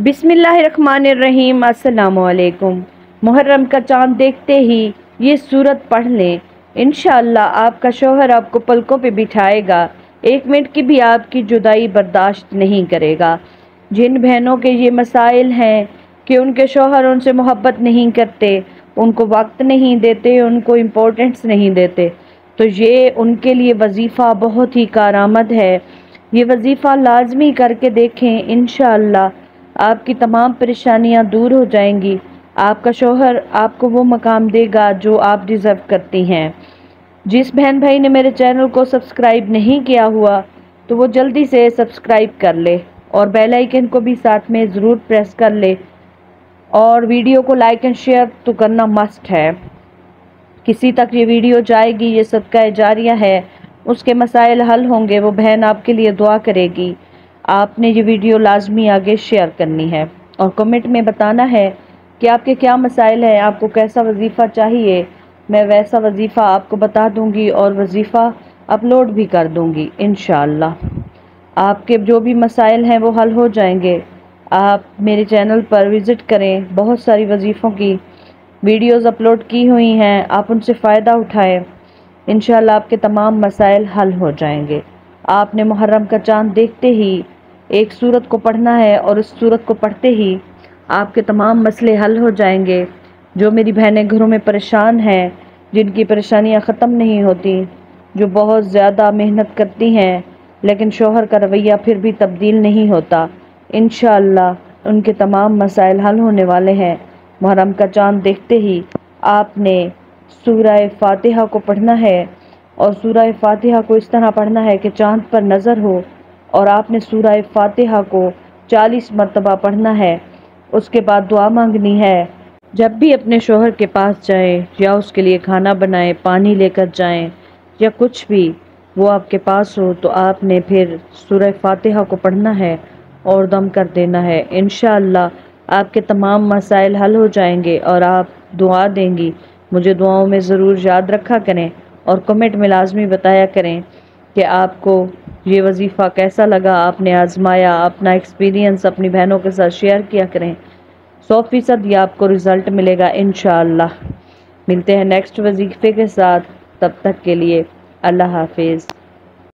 बिस्मिल्लाहिर्रहमानिर्रहीम। अस्सलाम वालेकुम। मुहर्रम का चांद देखते ही ये सूरत पढ़ लें, इंशाअल्लाह आपका शौहर आपको पलकों पे बिठाएगा, एक मिनट की भी आपकी जुदाई बर्दाश्त नहीं करेगा। जिन बहनों के ये मसाइल हैं कि उनके शौहर उनसे मोहब्बत नहीं करते, उनको वक्त नहीं देते, उनको इम्पोर्टेंस नहीं देते, तो ये उनके लिए वजीफ़ा बहुत ही कारआमद है। ये वजीफ़ा लाजमी करके देखें, इंशाअल्लाह आपकी तमाम परेशानियां दूर हो जाएंगी। आपका शौहर आपको वो मकाम देगा जो आप डिज़र्व करती हैं। जिस बहन भाई ने मेरे चैनल को सब्सक्राइब नहीं किया हुआ तो वो जल्दी से सब्सक्राइब कर ले और बेल आइकन को भी साथ में ज़रूर प्रेस कर ले, और वीडियो को लाइक एंड शेयर तो करना मस्ट है। किसी तक ये वीडियो जाएगी, ये सदका जारिया है, उसके मसाइल हल होंगे, वो बहन आपके लिए दुआ करेगी। आपने ये वीडियो लाजमी आगे शेयर करनी है और कमेंट में बताना है कि आपके क्या मसाइल हैं, आपको कैसा वजीफ़ा चाहिए। मैं वैसा वजीफ़ा आपको बता दूंगी और वजीफ़ा अपलोड भी कर दूंगी इंशाअल्लाह। आपके जो भी मसाइल हैं वो हल हो जाएंगे। आप मेरे चैनल पर विज़िट करें, बहुत सारी वजीफ़ों की वीडियोज़ अपलोड की हुई हैं, आप उनसे फ़ायदा उठाएं। इंशाअल्लाह आपके तमाम मसाइल हल हो जाएंगे। आपने मुहर्रम का चांद देखते ही एक सूरत को पढ़ना है और इस सूरत को पढ़ते ही आपके तमाम मसले हल हो जाएंगे। जो मेरी बहनें घरों में परेशान हैं, जिनकी परेशानियां ख़त्म नहीं होती, जो बहुत ज़्यादा मेहनत करती हैं लेकिन शौहर का रवैया फिर भी तब्दील नहीं होता, इंशाअल्लाह उनके तमाम मसाइल हल होने वाले हैं। मुहर्रम का चांद देखते ही आपने सूरह फातिहा को पढ़ना है और सूरह फातिहा को इस तरह पढ़ना है कि चांद पर नज़र हो, और आपने सूरह फातिहा को 40 मरतबा पढ़ना है। उसके बाद दुआ मांगनी है। जब भी अपने शौहर के पास जाएं या उसके लिए खाना बनाएं, पानी लेकर जाएं या कुछ भी वो आपके पास हो, तो आपने फिर सूरह फातिहा को पढ़ना है और दम कर देना है। इंशाअल्लाह आपके तमाम मसाइल हल हो जाएंगे और आप दुआ देंगी। मुझे दुआओं में ज़रूर याद रखा करें और कमेंट में लाजमी बताया करें कि आपको ये वजीफ़ा कैसा लगा, आपने आजमाया, अपना एक्सपीरियंस अपनी बहनों के साथ शेयर किया करें। 100% ये आपको रिज़ल्ट मिलेगा इंशाअल्लाह। मिलते हैं नेक्स्ट वजीफ़े के साथ, तब तक के लिए अल्लाह हाफिज़।